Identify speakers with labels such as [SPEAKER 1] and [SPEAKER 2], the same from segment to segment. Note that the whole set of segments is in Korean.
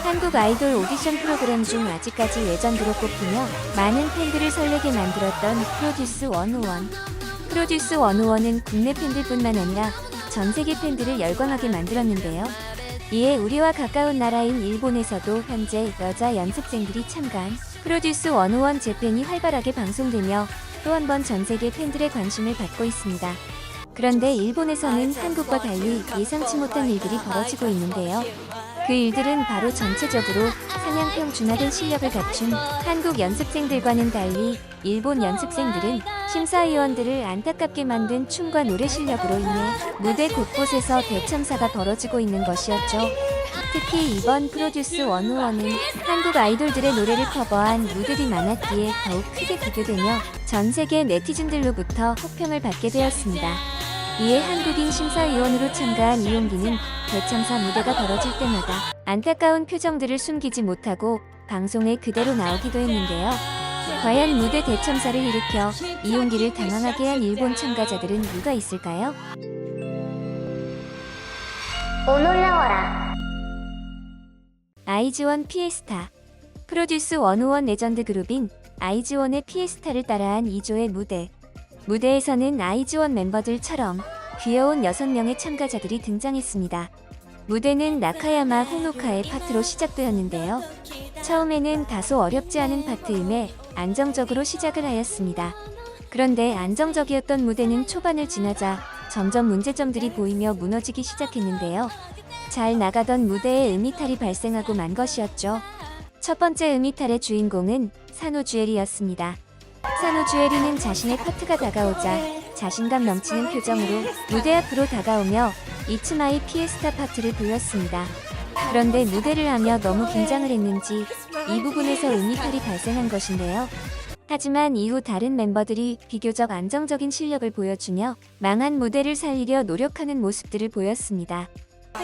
[SPEAKER 1] 한국 아이돌 오디션 프로그램 중 아직까지 레전드로 꼽히며 많은 팬들을 설레게 만들었던 프로듀스 101. 프로듀스 101은 국내 팬들뿐만 아니라 전 세계 팬들을 열광하게 만들었는데요. 이에 우리와 가까운 나라인 일본에서도 현재 여자 연습생들이 참가한 프로듀스 101 재팬이 활발하게 방송되며 또 한 번 전 세계 팬들의 관심을 받고 있습니다. 그런데 일본에서는 한국과 달리 예상치 못한 일들이 벌어지고 있는데요. 그 일들은 바로 전체적으로 상향평 준화된 실력을 갖춘 한국 연습생들과는 달리 일본 연습생들은 심사위원들을 안타깝게 만든 춤과 노래 실력으로 인해 무대 곳곳에서 대참사가 벌어지고 있는 것이었죠. 특히 이번 프로듀스 101은 한국 아이돌들의 노래를 커버한 무대들이 많았기에 더욱 크게 비교되며 전 세계 네티즌들로부터 호평을 받게 되었습니다. 이에 한국인 심사위원으로 참가한 이용기는 대참사 무대가 벌어질 때마다 안타까운 표정들을 숨기지 못하고 방송에 그대로 나오기도 했는데요. 과연 무대 대참사를 일으켜 이용기를 당황하게 한 일본 참가자들은 누가 있을까요?
[SPEAKER 2] 오놀라워라.
[SPEAKER 1] 아이즈원 피에스타. 프로듀스 101 레전드 그룹인 아이즈원의 피에스타를 따라한 2조의 무대. 무대에서는 아이즈원 멤버들처럼 귀여운 6명의 참가자들이 등장했습니다. 무대는 나카야마 호노카의 파트로 시작되었는데요. 처음에는 다소 어렵지 않은 파트임에 안정적으로 시작을 하였습니다. 그런데 안정적이었던 무대는 초반을 지나자 점점 문제점들이 보이며 무너지기 시작했는데요. 잘 나가던 무대에 음이탈이 발생하고 만 것이었죠. 첫 번째 음이탈의 주인공은 산호주엘이었습니다. 산호주엘이는 자신의 파트가 다가오자 자신감 넘치는 표정으로 무대 앞으로 다가오며 이츠마이 피에스타 파트를 불렀습니다. 그런데 무대를 하며 너무 긴장을 했는지 이 부분에서 음이탈이 발생한 것인데요. 하지만 이후 다른 멤버들이 비교적 안정적인 실력을 보여주며 망한 무대를 살리려 노력하는 모습들을 보였습니다.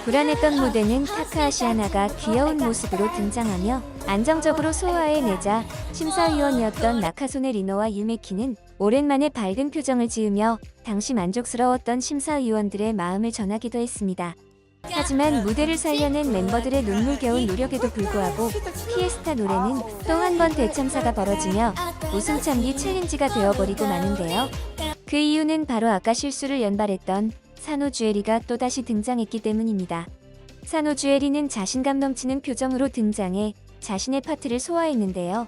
[SPEAKER 1] 불안했던 무대는 타카하시 하나가 귀여운 모습으로 등장하며 안정적으로 소화해내자 심사위원이었던 나카소네 리노와 유메키는 오랜만에 밝은 표정을 지으며 당시 만족스러웠던 심사위원들의 마음을 전하기도 했습니다. 하지만 무대를 살려낸 멤버들의 눈물겨운 노력에도 불구하고 피에스타 노래는 또 한 번 대참사가 벌어지며 웃음 참기 챌린지가 되어버리고 마는데요. 그 이유는 바로 아까 실수를 연발했던 산호주엘이가 또다시 등장했기 때문입니다. 산호주엘이는 자신감 넘치는 표정으로 등장해 자신의 파트를 소화했는데요.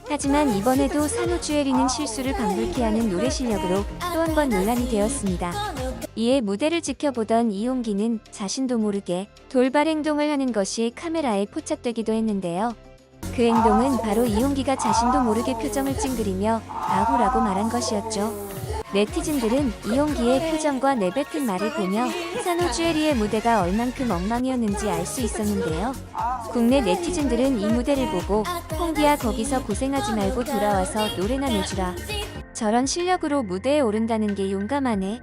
[SPEAKER 1] 하지만 이번에도 산호주엘이는 실수를 방불케 하는 노래 실력으로 또 한 번 논란이 되었습니다. 이에 무대를 지켜보던 이용기는 자신도 모르게 돌발 행동을 하는 것이 카메라에 포착되기도 했는데요. 그 행동은 바로 이용기가 자신도 모르게 표정을 찡그리며 아후라고 말한 것이었죠. 네티즌들은 이용기의 표정과 내뱉은 말을 보며 산호주엘이의 무대가 얼만큼 엉망이었는지 알 수 있었는데요. 국내 네티즌들은 이 무대를 보고 홍기야 거기서 고생하지 말고 돌아와서 노래나 내주라. 저런 실력으로 무대에 오른다는 게 용감하네.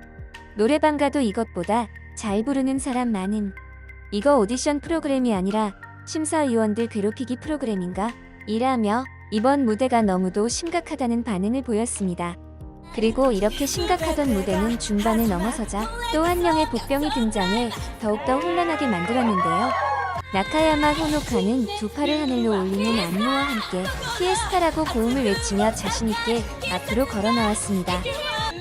[SPEAKER 1] 노래방 가도 이것보다 잘 부르는 사람 많음. 이거 오디션 프로그램이 아니라 심사위원들 괴롭히기 프로그램인가? 이라며 이번 무대가 너무도 심각하다는 반응을 보였습니다. 그리고 이렇게 심각하던 무대는 중반을 넘어서자 또 한 명의 복병이 등장해 더욱더 혼란하게 만들었는데요. 나카야마 호노카는 두 팔을 하늘로 올리는 안무와 함께 피에스타라고 고음을 외치며 자신있게 앞으로 걸어 나왔습니다.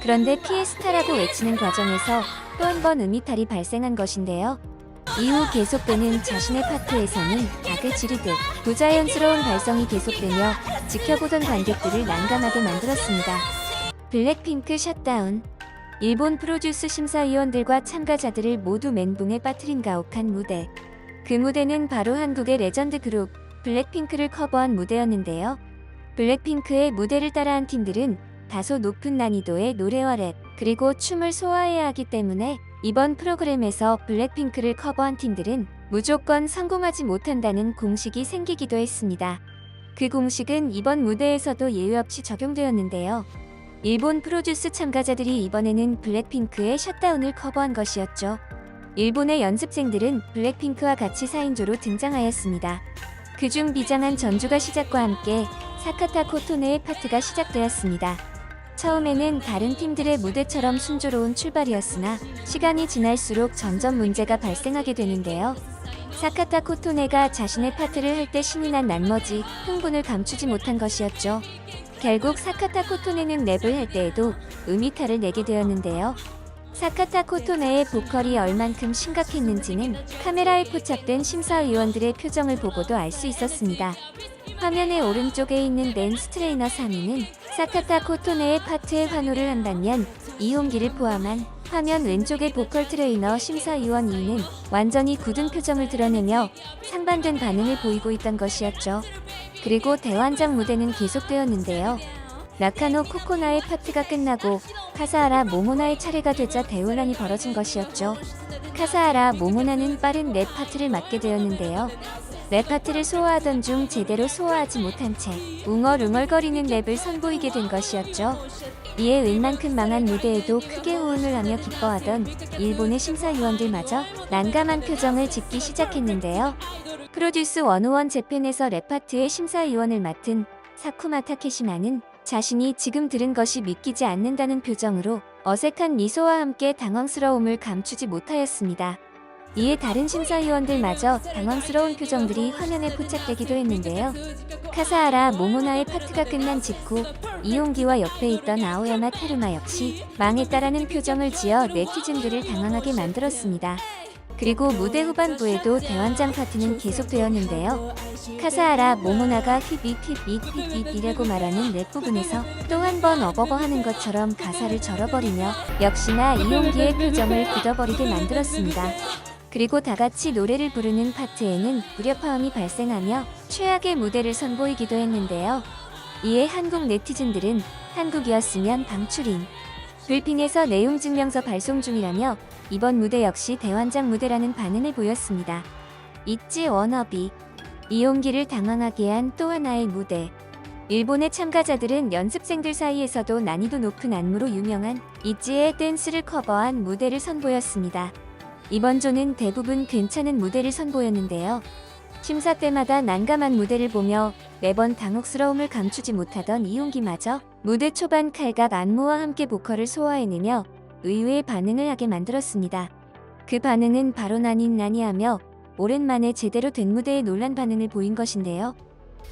[SPEAKER 1] 그런데 피에스타라고 외치는 과정에서 또 한 번 음이탈이 발생한 것인데요. 이후 계속되는 자신의 파트에서는 악을 지르듯 부자연스러운 발성이 계속되며 지켜보던 관객들을 난감하게 만들었습니다. 블랙핑크 샷다운. 일본 프로듀스 심사위원들과 참가자들을 모두 멘붕에 빠뜨린 가혹한 무대. 그 무대는 바로 한국의 레전드 그룹 블랙핑크를 커버한 무대였는데요. 블랙핑크의 무대를 따라한 팀들은 다소 높은 난이도의 노래와 랩, 그리고 춤을 소화해야 하기 때문에 이번 프로그램에서 블랙핑크를 커버한 팀들은 무조건 성공하지 못한다는 공식이 생기기도 했습니다. 그 공식은 이번 무대에서도 예외 없이 적용되었는데요. 일본 프로듀스 참가자들이 이번에는 블랙핑크의 샷다운을 커버한 것이었죠. 일본의 연습생들은 블랙핑크와 같이 4인조로 등장하였습니다. 그중 비장한 전주가 시작과 함께 사카타 코토네의 파트가 시작되었습니다. 처음에는 다른 팀들의 무대처럼 순조로운 출발이었으나 시간이 지날수록 점점 문제가 발생하게 되는데요. 사카타 코토네가 자신의 파트를 할 때 신이 난 나머지 흥분을 감추지 못한 것이었죠. 결국 사카타 코토네는 랩을 할 때에도 음이탈을 내게 되었는데요. 사카타 코토네의 보컬이 얼만큼 심각했는지는 카메라에 포착된 심사위원들의 표정을 보고도 알 수 있었습니다. 화면의 오른쪽에 있는 댄스 트레이너 3위는 사카타 코토네의 파트에 환호를 한 반면 이용기를 포함한 화면 왼쪽의 보컬 트레이너 심사위원 2는 완전히 굳은 표정을 드러내며 상반된 반응을 보이고 있던 것이었죠. 그리고 대환장 무대는 계속되었는데요. 나카노 코코나의 파트가 끝나고 카사하라 모모나의 차례가 되자 대혼란이 벌어진 것이었죠. 카사하라 모모나는 빠른 랩 파트를 맡게 되었는데요. 랩 파트를 소화하던 중 제대로 소화하지 못한 채 웅얼웅얼거리는 랩을 선보이게 된 것이었죠. 이에 웬만큼 망한 무대에도 크게 호응을 하며 기뻐하던 일본의 심사위원들마저 난감한 표정을 짓기 시작했는데요. 프로듀스 101 재팬에서 랩 파트의 심사위원을 맡은 사쿠마 타케시마는 자신이 지금 들은 것이 믿기지 않는다는 표정으로 어색한 미소와 함께 당황스러움을 감추지 못하였습니다. 이에 다른 심사위원들마저 당황스러운 표정들이 화면에 포착되기도 했는데요. 카사하라 모모나의 파트가 끝난 직후 이용기와 옆에 있던 아오야마 테루마 역시 망했다라는 표정을 지어 네티즌들을 당황하게 만들었습니다. 그리고 무대 후반부에도 대환장 파트는 계속되었는데요. 카사하라 모모나가 휘빗휘빗휘빗이라고 말하는 랩 부분에서 또 한 번 어버버 하는 것처럼 가사를 절어버리며 역시나 이용기의 표정을 굳어버리게 만들었습니다. 그리고 다같이 노래를 부르는 파트에는 불협화음이 발생하며 최악의 무대를 선보이기도 했는데요. 이에 한국 네티즌들은 한국이었으면 방출인, 불핑에서 내용 증명서 발송 중이라며 이번 무대 역시 대환장 무대라는 반응을 보였습니다. 있지 워너비, 이용기를 당황하게 한 또 하나의 무대. 일본의 참가자들은 연습생들 사이에서도 난이도 높은 안무로 유명한 있지의 댄스를 커버한 무대를 선보였습니다. 이번 조는 대부분 괜찮은 무대를 선보였는데요. 심사 때마다 난감한 무대를 보며 매번 당혹스러움을 감추지 못하던 이용기마저 무대 초반 칼각 안무와 함께 보컬을 소화해내며 의외의 반응을 하게 만들었습니다. 그 반응은 바로 나니하며 오랜만에 제대로 된 무대에 놀란 반응을 보인 것인데요.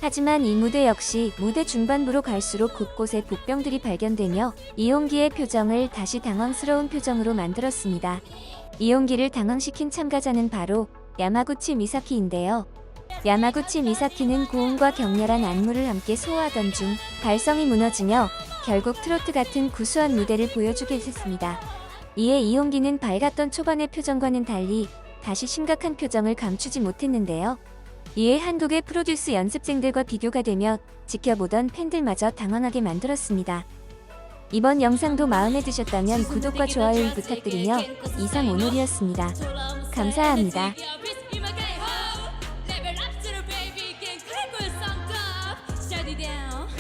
[SPEAKER 1] 하지만 이 무대 역시 무대 중반부로 갈수록 곳곳에 복병들이 발견되며 이용기의 표정을 다시 당황스러운 표정으로 만들었습니다. 이용기를 당황시킨 참가자는 바로 야마구치 미사키인데요. 야마구치 미사키는 고음과 격렬한 안무를 함께 소화하던 중 발성이 무너지며 결국 트로트 같은 구수한 무대를 보여주게 됐습니다. 이에 이용기는 밝았던 초반의 표정과는 달리 다시 심각한 표정을 감추지 못했는데요. 이에 한국의 프로듀스 연습생들과 비교가 되며 지켜보던 팬들마저 당황하게 만들었습니다. 이번 영상도 마음에 드셨다면 구독과 좋아요 부탁드리며 이상 오늘이었습니다. 감사합니다.